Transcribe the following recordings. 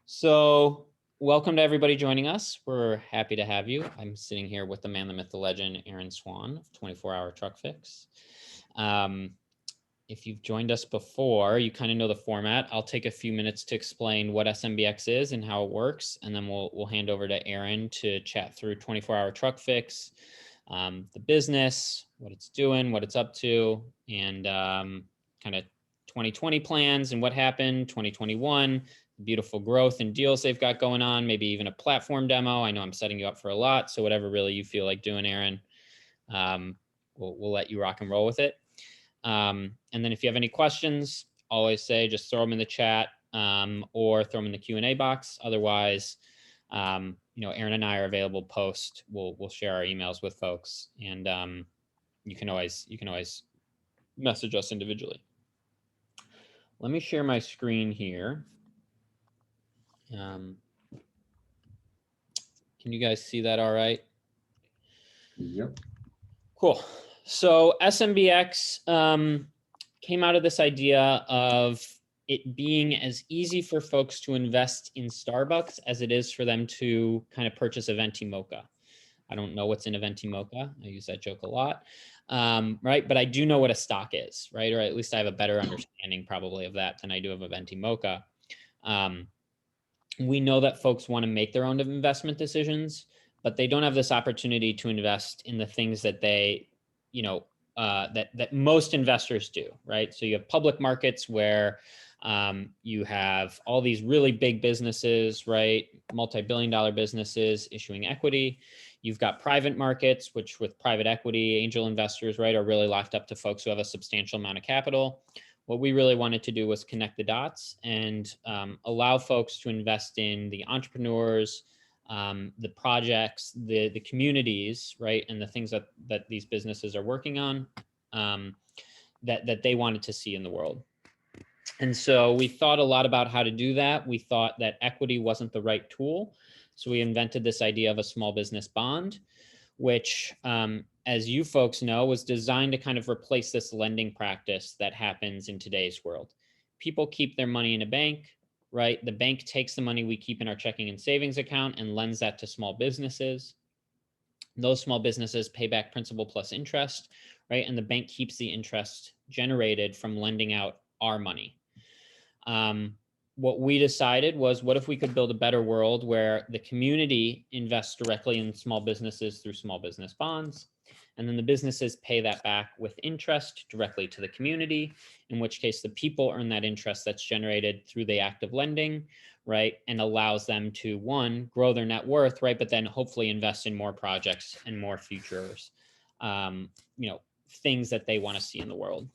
So, welcome to everybody joining us. We're happy to have you. I'm sitting here with the man, the myth, the legend, Aaron Swan of 24 Hour Truck Fix. If you've joined us before, you kind of know the format. I'll take a few minutes to explain what SMBX is and how it works, and then we'll hand over to Aaron to chat through 24 Hour Truck Fix, the business, what it's doing, what it's up to, and kind of 2020 plans and what happened, 2021, beautiful growth and deals they've got going on, maybe even a platform demo. I know I'm setting you up for a lot, so whatever really you feel like doing, Aaron, we'll let you rock and roll with it. And then if you have any questions, always say, just throw them in the chat or throw them in the Q&A box. Otherwise, Aaron and I are available post. We'll share our emails with folks, and you can always message us individually. Let me share my screen here. Can you guys see that all right? Yep. Cool. So SMBX came out of this idea of it being as easy for folks to invest in Starbucks as it is for them to kind of purchase a venti mocha. I don't know what's in a venti mocha. I use that joke a lot, right? But I do know what a stock is, right? Or at least I have a better understanding probably of that than I do of a venti mocha. We know that folks want to make their own investment decisions, but they don't have this opportunity to invest in the things that they, that most investors do, right? So you have public markets where you have all these really big businesses, right? Multi-billion-dollar businesses issuing equity. You've got private markets, which with private equity, angel investors, right, are really locked up to folks who have a substantial amount of capital. What we really wanted to do was connect the dots and allow folks to invest in the entrepreneurs, the projects, the communities, right, and the things that these businesses are working on that they wanted to see in the world. And so we thought a lot about how to do that. We thought that equity wasn't the right tool. So we invented this idea of a small business bond, which, as you folks know, was designed to kind of replace this lending practice that happens in today's world. People keep their money in a bank, right? The bank takes the money we keep in our checking and savings account and lends that to small businesses. Those small businesses pay back principal plus interest, right? And the bank keeps the interest generated from lending out our money. What we decided was, what if we could build a better world where the community invests directly in small businesses through small business bonds, and then the businesses pay that back with interest directly to the community, in which case the people earn that interest that's generated through the act of lending, right? And allows them to, one, grow their net worth, right? But then hopefully invest in more projects and more futures, things that they want to see in the world.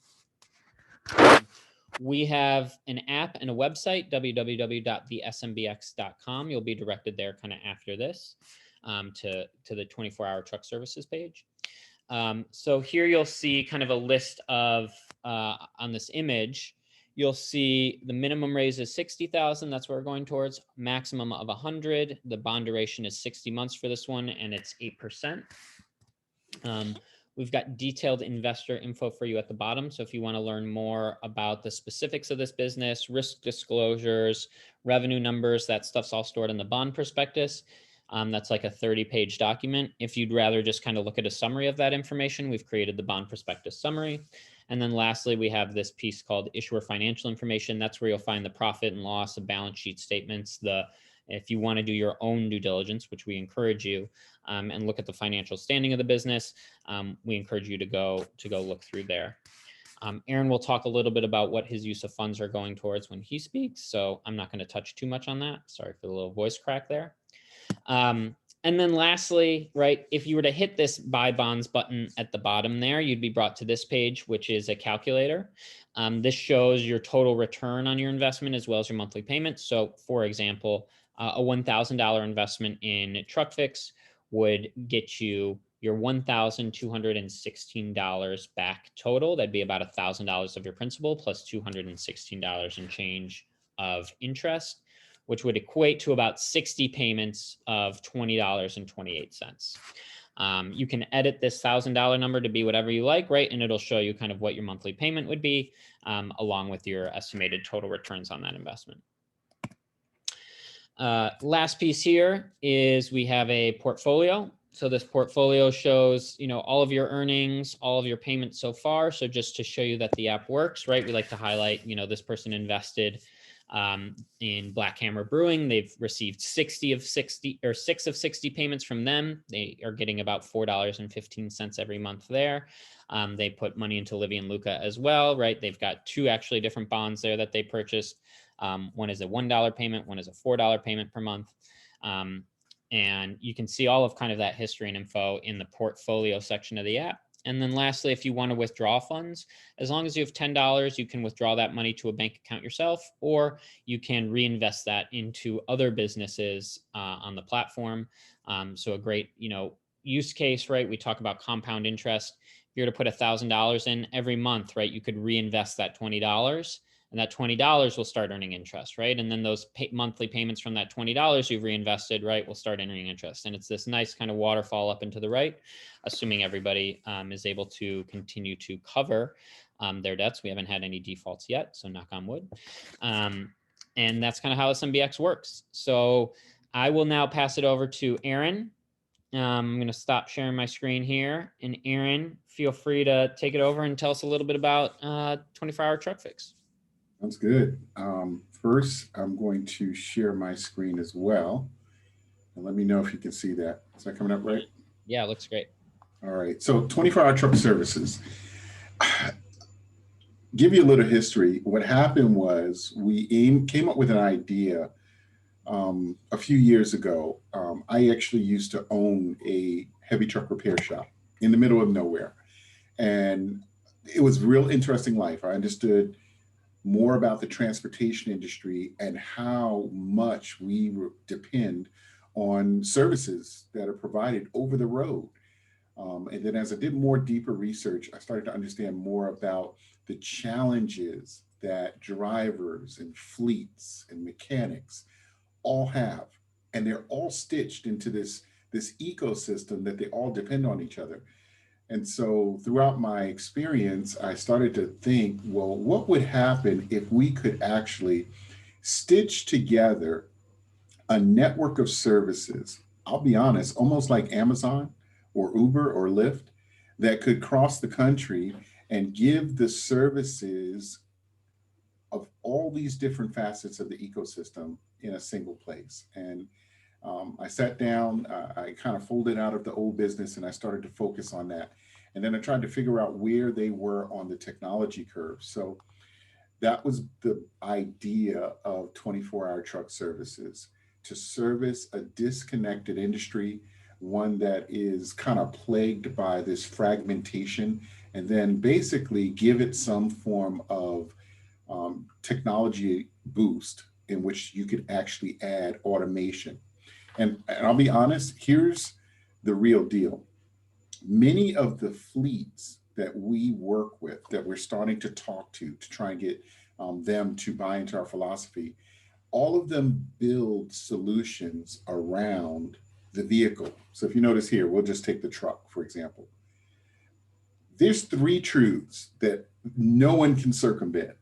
We have an app and a website, www.thesmbx.com. You'll be directed there kind of after this to the 24-hour truck services page. So here you'll see kind of a list of, on this image, you'll see the minimum raise is 60,000. That's what we're going towards. Maximum of 100. The bond duration is 60 months for this one, and it's 8%. We've got detailed investor info for you at the bottom. So if you want to learn more about the specifics of this business, risk disclosures, revenue numbers, that stuff's all stored in the bond prospectus. That's like a 30-page document. If you'd rather just kind of look at a summary of that information, we've created the bond prospectus summary. And then lastly, we have this piece called issuer financial information. That's where you'll find the profit and loss, the balance sheet statements, if you want to do your own due diligence, which we encourage you, and look at the financial standing of the business, we encourage you to go look through there. Aaron will talk a little bit about what his use of funds are going towards when he speaks, so I'm not going to touch too much on that. Sorry for the little voice crack there. And then lastly, right, if you were to hit this buy bonds button at the bottom there, you'd be brought to this page, which is a calculator. This shows your total return on your investment as well as your monthly payments. So for example, a $1,000 investment in TruckFix would get you your $1,216 back total. That'd be about $1,000 of your principal plus $216 and change of interest, which would equate to about 60 payments of $20.28. You can edit this $1,000 number to be whatever you like, right? And it'll show you kind of what your monthly payment would be, along with your estimated total returns on that investment. Last piece here is we have a portfolio. So this portfolio shows, all of your earnings, all of your payments so far. So just to show you that the app works, right? We like to highlight, this person invested in Black Hammer Brewing. They've received 6 of 60 payments from them. They are getting about $4.15 every month there. They put money into Livy and Luca as well, right? They've got 2 actually different bonds there that they purchased. One is a $1 payment, one is a $4 payment per month. And you can see all of kind of that history and info in the portfolio section of the app. And then lastly, if you want to withdraw funds, as long as you have $10, you can withdraw that money to a bank account yourself, or you can reinvest that into other businesses on the platform. So a great, use case, right? We talk about compound interest. If you're to put $1,000 in every month, right, you could reinvest that $20. And that $20 will start earning interest, right? And then those monthly payments from that $20 you've reinvested, right, will start earning interest. And it's this nice kind of waterfall up and to the right, assuming everybody is able to continue to cover their debts. We haven't had any defaults yet, so knock on wood. And that's kind of how SMBX works. So I will now pass it over to Aaron. I'm going to stop sharing my screen here. And Aaron, feel free to take it over and tell us a little bit about 24-hour truck fix. Sounds good. First, I'm going to share my screen as well. And let me know if you can see that. Is that coming up right? Yeah, it looks great. All right. So 24-hour truck services. Give you a little history. What happened was we came up with an idea a few years ago. I actually used to own a heavy truck repair shop in the middle of nowhere. And it was a real interesting life. I understood more about the transportation industry and how much we depend on services that are provided over the road. And then as I did more deeper research, I started to understand more about the challenges that drivers and fleets and mechanics all have. And they're all stitched into this ecosystem that they all depend on each other. And so throughout my experience, I started to think, well, what would happen if we could actually stitch together a network of services, I'll be honest, almost like Amazon or Uber or Lyft, that could cross the country and give the services of all these different facets of the ecosystem in a single place. And I sat down, I kind of folded out of the old business and I started to focus on that. And then I tried to figure out where they were on the technology curve. So that was the idea of 24-hour truck services, to service a disconnected industry, one that is kind of plagued by this fragmentation, and then basically give it some form of technology boost in which you could actually add automation. And I'll be honest, here's the real deal. Many of the fleets that we work with, that we're starting to talk to try and get them to buy into our philosophy, all of them build solutions around the vehicle. So if you notice here, we'll just take the truck, for example. There's 3 truths that no one can circumvent.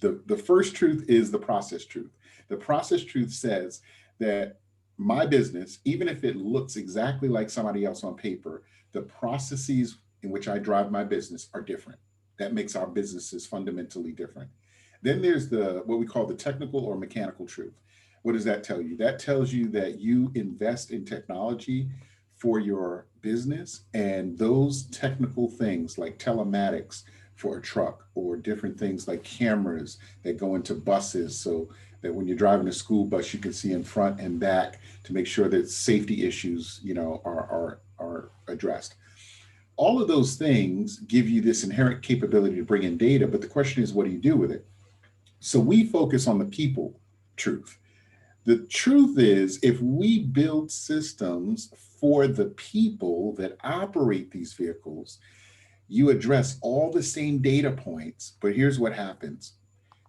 The first truth is the process truth. The process truth says that my business, even if it looks exactly like somebody else on paper, the processes in which I drive my business are different. That makes our businesses fundamentally different. Then there's what we call the technical or mechanical truth. What does that tell you? That tells you that you invest in technology for your business, and those technical things like telematics for a truck, or different things like cameras that go into buses so that when you're driving a school bus, you can see in front and back to make sure that safety issues, are addressed. All of those things give you this inherent capability to bring in data, but the question is, what do you do with it? So we focus on the people truth. The truth is, if we build systems for the people that operate these vehicles, you address all the same data points, but here's what happens.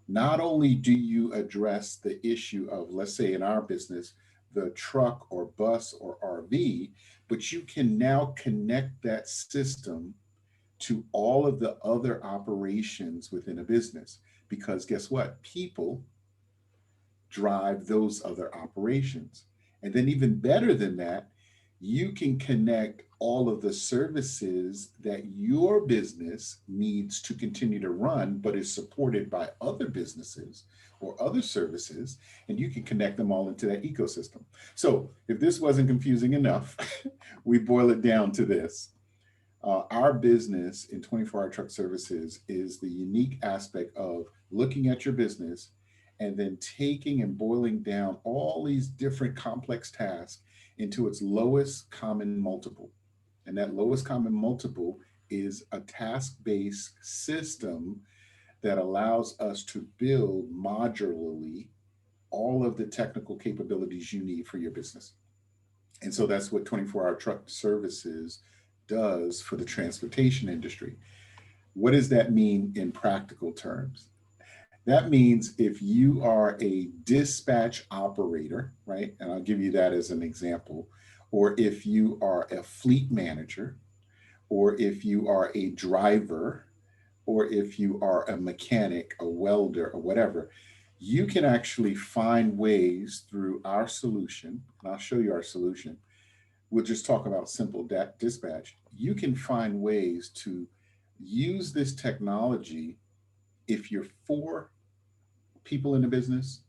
Not only do you address the issue of, let's say in our business, the truck or bus or RV, but you can now connect that system to all of the other operations within a business. Because guess what? People drive those other operations. And then even better than that, you can connect all of the services that your business needs to continue to run, but is supported by other businesses or other services, and you can connect them all into that ecosystem. So if this wasn't confusing enough, we boil it down to this. Our business in 24-hour truck services is the unique aspect of looking at your business and then taking and boiling down all these different complex tasks into its lowest common multiple. And that lowest common multiple is a task-based system that allows us to build modularly all of the technical capabilities you need for your business. And so that's what 24-hour truck services does for the transportation industry. What does that mean in practical terms? That means if you are a dispatch operator, right? And I'll give you that as an example, or if you are a fleet manager, or if you are a driver, or if you are a mechanic, a welder, or whatever, you can actually find ways through our solution, and I'll show you our solution. We'll just talk about simple dispatch. You can find ways to use this technology if you're 4 people in a business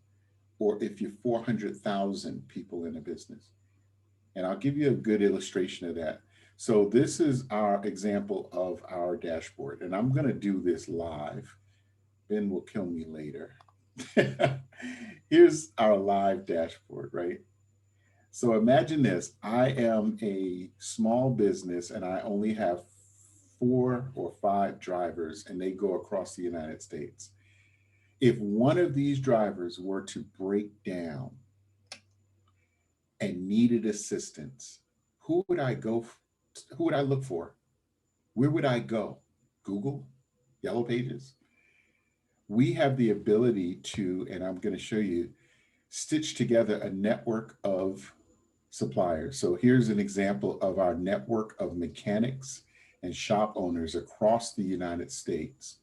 or if you're 400,000 people in a business. And I'll give you a good illustration of that. So this is our example of our dashboard, and I'm going to do this live. Ben will kill me later. Here's our live dashboard, right? So imagine this. I am a small business and I only have 4 or 5 drivers and they go across the United States. If one of these drivers were to break down and needed assistance, who would I go? Who would I look for? Where would I go? Google? Yellow Pages? We have the ability to, and I'm going to show you, stitch together a network of suppliers. So here's an example of our network of mechanics and shop owners across the United States,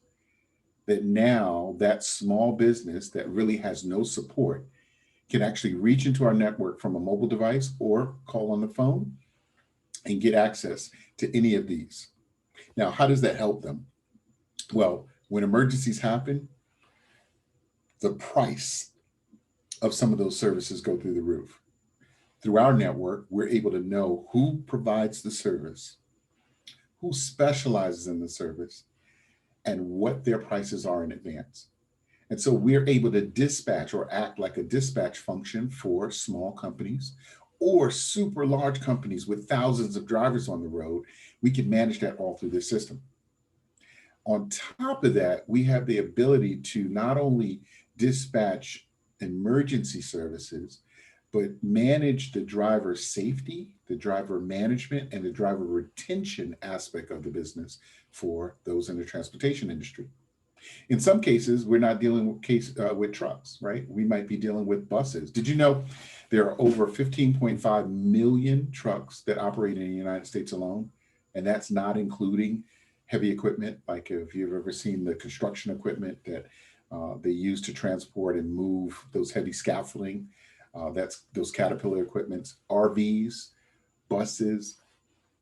that now that small business that really has no support can actually reach into our network from a mobile device or call on the phone and get access to any of these. Now, how does that help them? Well, when emergencies happen, the price of some of those services go through the roof. Through our network, we're able to know who provides the service, who specializes in the service, and what their prices are in advance. And so we're able to dispatch or act like a dispatch function for small companies or super large companies with thousands of drivers on the road. We can manage that all through this system. On top of that, we have the ability to not only dispatch emergency services, but manage the driver safety, the driver management, and the driver retention aspect of the business for those in the transportation industry. In some cases, we're not dealing with trucks, right? We might be dealing with buses. Did you know there are over 15.5 million trucks that operate in the United States alone? And that's not including heavy equipment, like if you've ever seen the construction equipment that they use to transport and move those heavy scaffolding. That's those Caterpillar equipments, RVs, buses,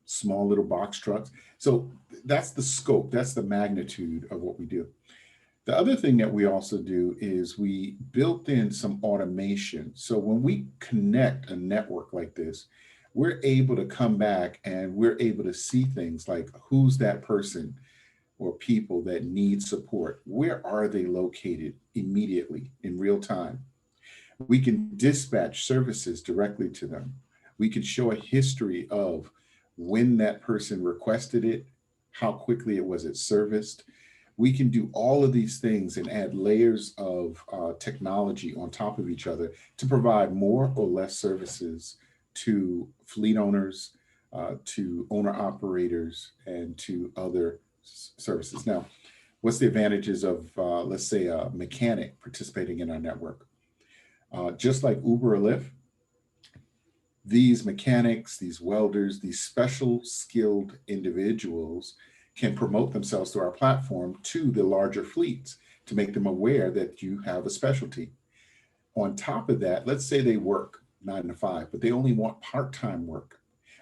small little box trucks. So that's the scope, that's the magnitude of what we do. The other thing that we also do is we built in some automation. So when we connect a network like this, we're able to come back and we're able to see things like who's that person or people that need support. Where are they located immediately in real time? We can dispatch services directly to them. We can show a history of when that person requested it, how quickly it was serviced. We can do all of these things and add layers of technology on top of each other to provide more or less services to fleet owners, to owner operators, and to other services. Now, what's the advantages of, let's say, a mechanic participating in our network? Just like Uber or Lyft, these mechanics, these welders, these special skilled individuals can promote themselves through our platform to the larger fleets to make them aware that you have a specialty. On top of that, let's say they work 9 to 5, but they only want part-time work.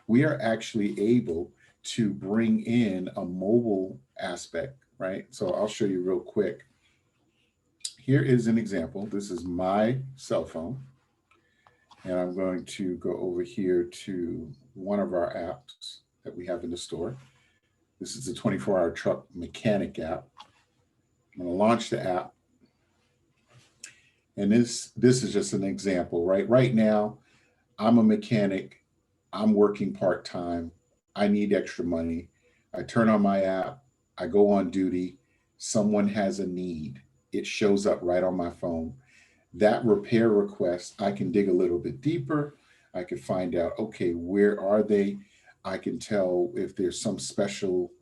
We are actually able to bring in a mobile aspect, right? So I'll show you real quick. Here is an example. This is my cell phone. And I'm going to go over here to one of our apps that we have in the store. This is the 24-hour truck mechanic app. I'm going to launch the app. And this is just an example, right? Right now, I'm a mechanic. I'm working part-time. I need extra money. I turn on my app. I go on duty. Someone has a need. It shows up right on my phone. That repair request, I can dig a little bit deeper. I can find out, okay, where are they? I can tell if there's some special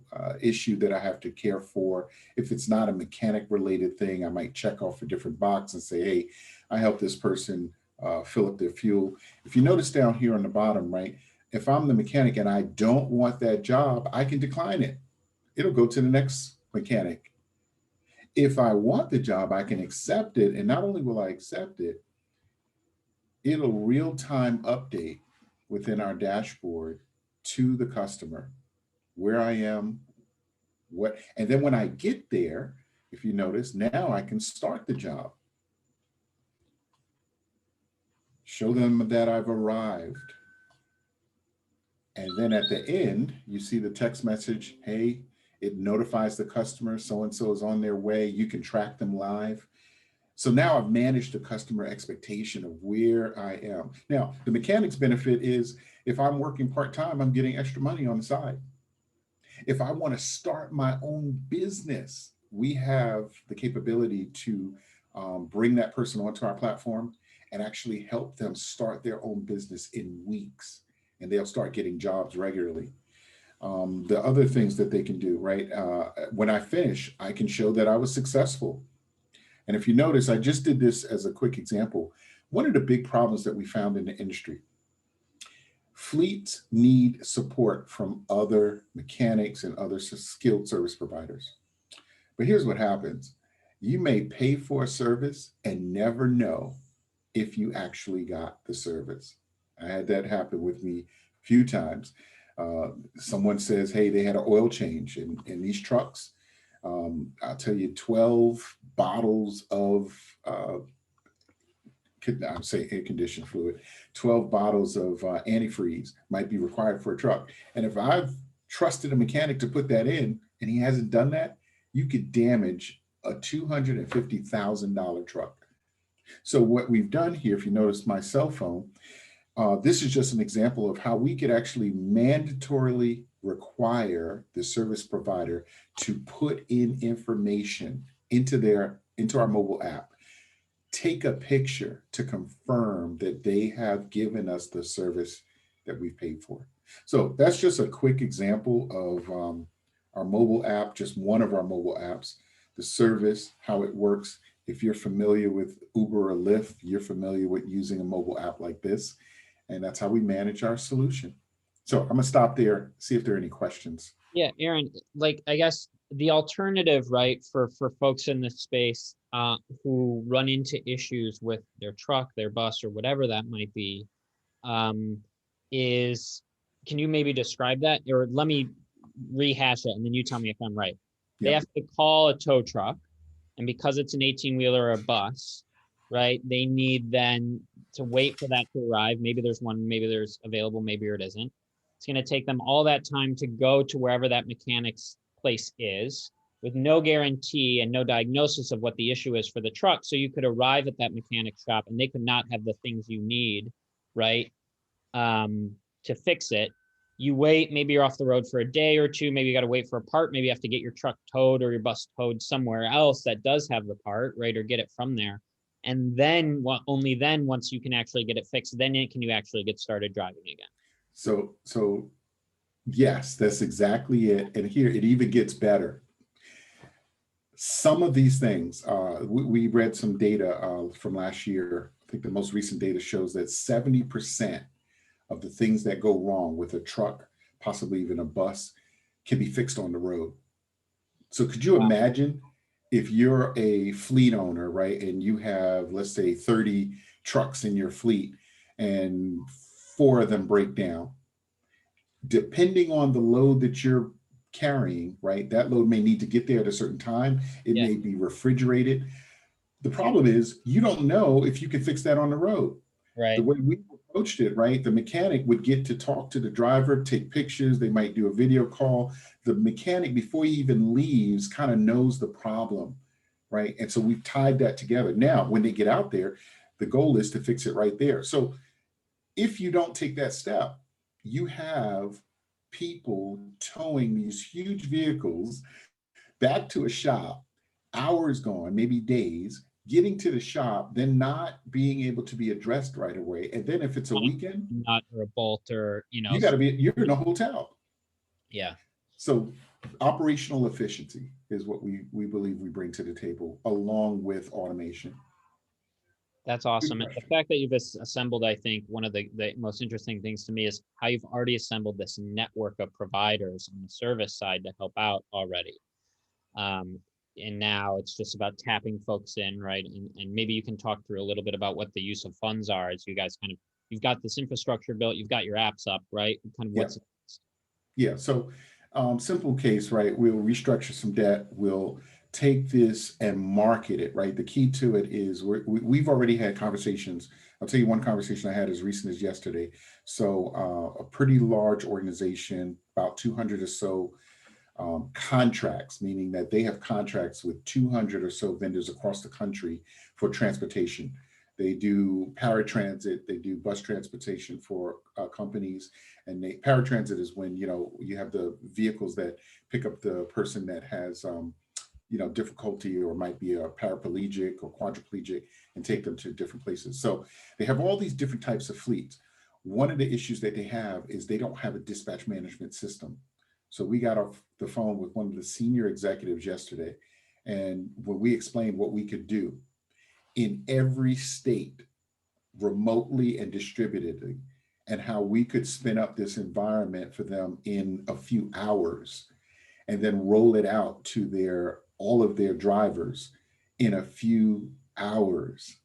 issue that I have to care for. If it's not a mechanic related thing, I might check off a different box and say, hey, I help this person fill up their fuel. If you notice down here on the bottom, right, if I'm the mechanic and I don't want that job, I can decline it. It'll go to the next mechanic. If I want the job, I can accept it. And not only will I accept it, it'll real-time update within our dashboard to the customer where I am, what, and then when I get there, if you notice, now I can start the job. Show them that I've arrived. And then at the end, you see the text message, hey, it notifies the customer, so-and-so is on their way. You can track them live. So now I've managed the customer expectation of where I am. Now, the mechanic's benefit is if I'm working part-time, I'm getting extra money on the side. If I want to start my own business, we have the capability to bring that person onto our platform and actually help them start their own business in weeks, and they'll start getting jobs regularly. The other things that they can do, right? When I finish, I can show that I was successful. And if you notice, I just did this as a quick example. One of the big problems that we found in the industry, fleets need support from other mechanics and other skilled service providers. But here's what happens. You may pay for a service and never know if you actually got the service. I had that happen with me a few times. Someone says, hey, they had an oil change in these trucks. I'll tell you, 12 bottles of, I'd say air conditioning fluid, 12 bottles of antifreeze might be required for a truck. And if I've trusted a mechanic to put that in and he hasn't done that, you could damage a $250,000 truck. So what we've done here, if you notice my cell phone, this is just an example of how we could actually mandatorily require the service provider to put in information into our mobile app. Take a picture to confirm that they have given us the service that we've paid for. So that's just a quick example of our mobile app, just one of our mobile apps, the service, how it works. If you're familiar with Uber or Lyft, you're familiar with using a mobile app like this. And that's how we manage our solution. So I'm gonna stop there, see if there are any questions. Yeah, Aaron, like I guess the alternative, right, for folks in this space who run into issues with their truck, their bus, or whatever that might be, is, can you maybe describe that? Or let me rehash it and then you tell me if I'm right. They Yep. have to call a tow truck, and because it's an 18-wheeler or a bus, right, they need then to wait for that to arrive. Maybe there's one, maybe there's available, maybe it isn't. It's going to take them all that time to go to wherever that mechanic's place is, with no guarantee and no diagnosis of what the issue is for the truck. So you could arrive at that mechanic shop and they could not have the things you need, right, to fix it. You wait, maybe you're off the road for a day or two, maybe you got to wait for a part, maybe you have to get your truck towed or your bus towed somewhere else that does have the part, right, or get it from there. And then only then, once you can actually get it fixed, then can you actually get started driving again. So yes, that's exactly it. And here it even gets better. Some of these things, we read some data from last year. I think the most recent data shows that 70% of the things that go wrong with a truck, possibly even a bus, can be fixed on the road. So could you imagine if you're a fleet owner, right, and you have, let's say, 30 trucks in your fleet and four of them break down, depending on the load that you're carrying, right, that load may need to get there at a certain time. It Yeah. may be refrigerated. The problem is you don't know if you can fix that on the road. The Right. way we approached it, right, the mechanic would get to talk to the driver, take pictures, they might do a video call. The mechanic, before he even leaves, kind of knows the problem, right? And so we've tied that together. Now, when they get out there, the goal is to fix it right there. So if you don't take that step, you have people towing these huge vehicles back to a shop, hours gone, maybe days, getting to the shop, then not being able to be addressed right away. And then if it's a weekend, Nut or a bolt or, you got to be, you're in a hotel. yeah. So operational efficiency is what we believe we bring to the table along with automation. That's Good awesome. And the question. fact that you've assembled, I think one of the most interesting things to me is how you've already assembled this network of providers on the service side to help out already. Um, and now it's just about tapping folks in, right? And maybe you can talk through a little bit about what the use of funds are as you guys kind of, you've got this infrastructure built, you've got your apps up, right? Kind of Yeah. what's Yeah. So simple case, right? We'll restructure some debt. We'll take this and market it, right? The key to it is we've already had conversations. I'll tell you one conversation I had as recent as yesterday. So a pretty large organization, about 200 or so contracts, meaning that they have contracts with 200 or so vendors across the country for transportation. They do paratransit, they do bus transportation for companies, and paratransit is when you have the vehicles that pick up the person that has difficulty or might be a paraplegic or quadriplegic and take them to different places. So they have all these different types of fleets. One of the issues that they have is they don't have a dispatch management system. So we got off the phone with one of the senior executives yesterday, and when we explained what we could do in every state, remotely and distributedly, and how we could spin up this environment for them in a few hours and then roll it out to all of their drivers in a few hours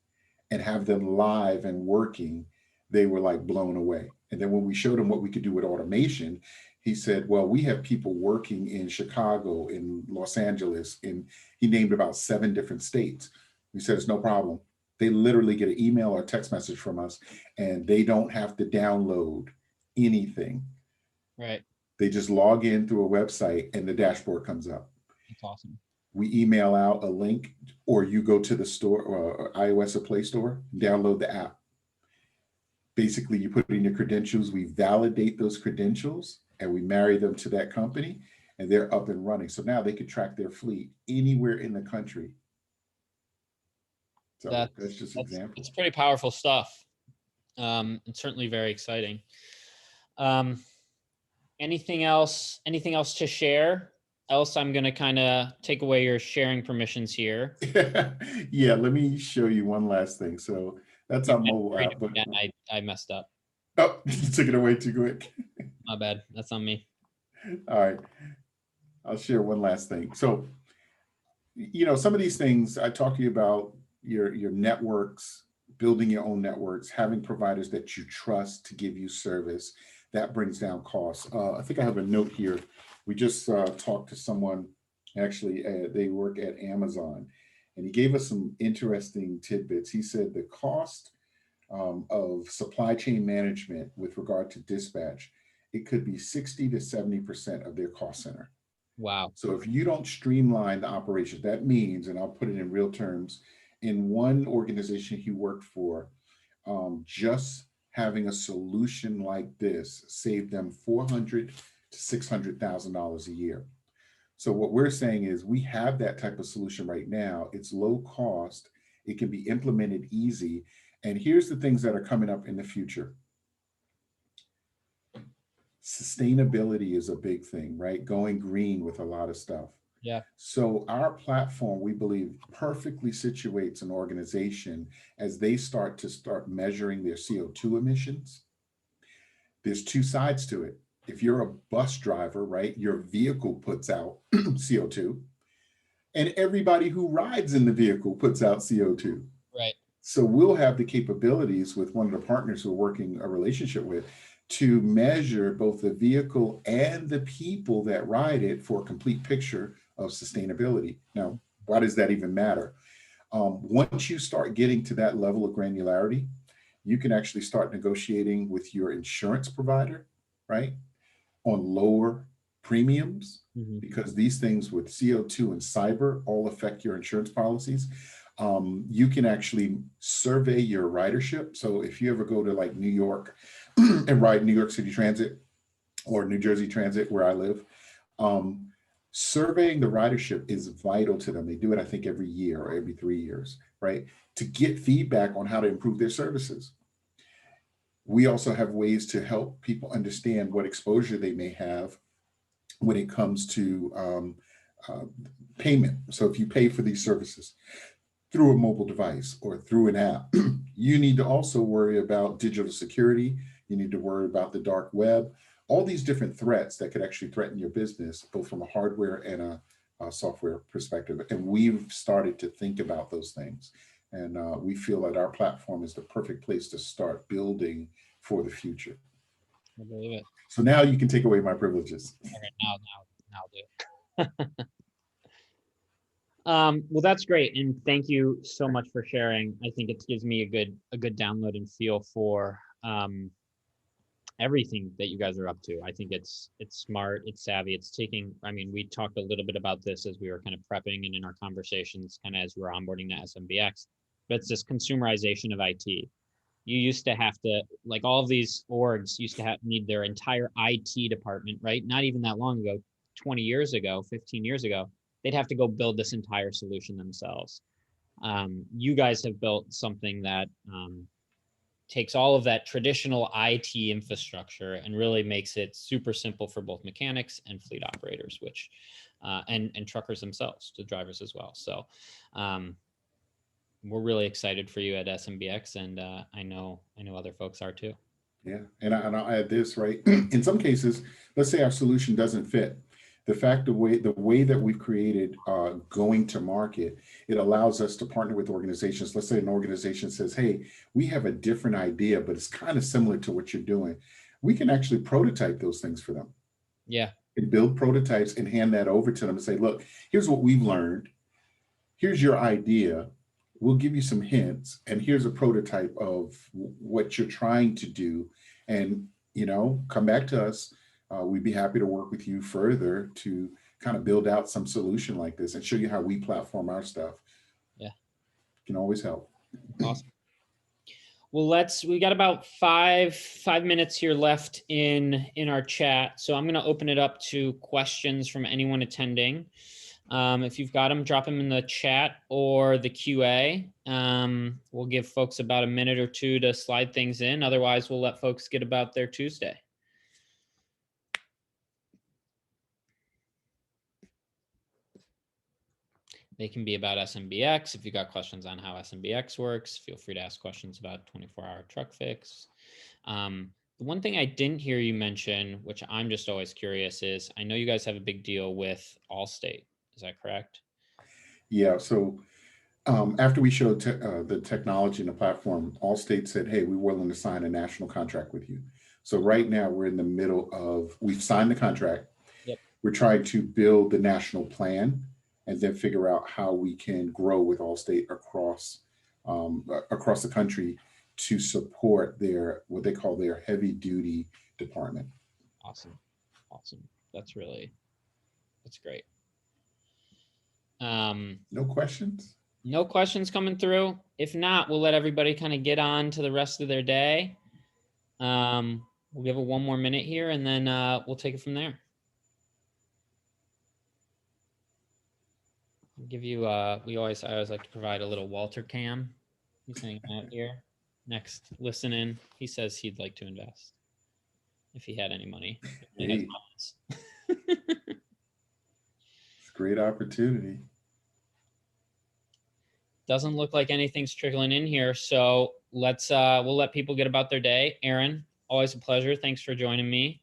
and have them live and working, they were like blown away. And then when we showed him what we could do with automation, he said, well, we have people working in Chicago, in Los Angeles, he named about 7 different states. We said, it's no problem. They literally get an email or text message from us, and they don't have to download anything. right. They just log in through a website and the dashboard comes up. That's awesome. We email out a link, or you go to the store or iOS or Play Store, download the app. Basically, you put in your credentials, we validate those credentials, and we marry them to that company, and they're up and running. So now they can track their fleet anywhere in the country. So that's just an example. It's pretty powerful stuff. And certainly very exciting. Anything else to share? Else, I'm going to kind of take away your sharing permissions here. Yeah, let me show you one last thing. So that's our mobile app. But I messed up. Oh, you took it away too quick. My bad. That's on me. All right. I'll share one last thing. So, some of these things I talk to you about, your networks, building your own networks, having providers that you trust to give you service, that brings down costs. I think I have a note here. We just talked to someone, actually, they work at Amazon, and he gave us some interesting tidbits. He said the cost of supply chain management with regard to dispatch, it could be 60 to 70% of their cost center. Wow. So if you don't streamline the operation, that means, and I'll put it in real terms, in one organization he worked for, just having a solution like this saved them $400,000 to $600,000 a year. So what we're saying is we have that type of solution right now. It's low cost. It can be implemented easy. And here's the things that are coming up in the future. Sustainability is a big thing, right? Going green with a lot of stuff. Yeah. So our platform, we believe, perfectly situates an organization as they start measuring their CO2 emissions. There's 2 sides to it. If you're a bus driver, right, your vehicle puts out CO2. and everybody who rides in the vehicle puts out CO2. Right. So we'll have the capabilities with one of the partners we're working a relationship with to measure both the vehicle and the people that ride it for a complete picture of sustainability. Now, why does that even matter? Once you start getting to that level of granularity, you can actually start negotiating with your insurance provider, right, on lower premiums, because these things with CO2 and cyber all affect your insurance policies. You can actually survey your ridership. So if you ever go to like New York and ride New York City Transit or New Jersey Transit, where I live, surveying the ridership is vital to them. They do it, I think, every year or every 3 years, right? To get feedback on how to improve their services. We also have ways to help people understand what exposure they may have when it comes to payment. So if you pay for these services through a mobile device or through an app, you need to also worry about digital security. You need to worry about the dark web, all these different threats that could actually threaten your business, both from a hardware and a software perspective. And we've started to think about those things. And we feel that our platform is the perfect place to start building for the future. I believe it. So now you can take away my privileges. Okay, now do. Well, that's great, and thank you so much for sharing. I think it gives me a good download and feel for everything that you guys are up to. I think it's smart, it's savvy, it's taking. I mean, we talked a little bit about this as we were kind of prepping and in our conversations, kind of as we we're onboarding to SMBX. But it's this consumerization of IT. You used to have to, like, all of these orgs used to need their entire IT department, right? Not even that long ago, 20 years ago, 15 years ago, they'd have to go build this entire solution themselves. You guys have built something that takes all of that traditional IT infrastructure and really makes it super simple for both mechanics and fleet operators, which and truckers themselves, the drivers as well. So we're really excited for you at SMBX, and I know other folks are too. Yeah, and I'll add this, right? In some cases, let's say our solution doesn't fit. The way that we've created going to market, it allows us to partner with organizations. Let's say an organization says, hey, we have a different idea, but it's kind of similar to what you're doing. We can actually prototype those things for them. Yeah. And build prototypes and hand that over to them and say, look, here's what we've learned. Here's your idea. We'll give you some hints, and here's a prototype of what you're trying to do. And, come back to us. We'd be happy to work with you further to kind of build out some solution like this and show you how we platform our stuff. Yeah. Can always help. Awesome. Well, we got about five minutes here left in our chat. So I'm going to open it up to questions from anyone attending. If you've got them, drop them in the chat or the QA. We'll give folks about a minute or two to slide things in. Otherwise, we'll let folks get about their Tuesday. They can be about SMBX. If you got questions on how SMBX works, feel free to ask questions about 24-hour truck fix. The one thing I didn't hear you mention, which I'm just always curious, is I know you guys have a big deal with Allstate. Is that correct? Yeah. So after we showed the technology and the platform, Allstate said, hey, we're willing to sign a national contract with you. So right now we're in the middle we've signed the contract. Yep. We're trying to build the national plan and then figure out how we can grow with Allstate across the country to support what they call their heavy duty department. Awesome. That's great. No questions? No questions coming through. If not, we'll let everybody kind of get on to the rest of their day. We'll give it one more minute here, and then we'll take it from there. I'll give you I always like to provide a little Walter cam. He's hanging out here next, listening. He says he'd like to invest if he had any money. Hey. It's a great opportunity. Doesn't look like anything's trickling in here, so we'll let people get about their day. Aaron, always a pleasure. Thanks for joining me.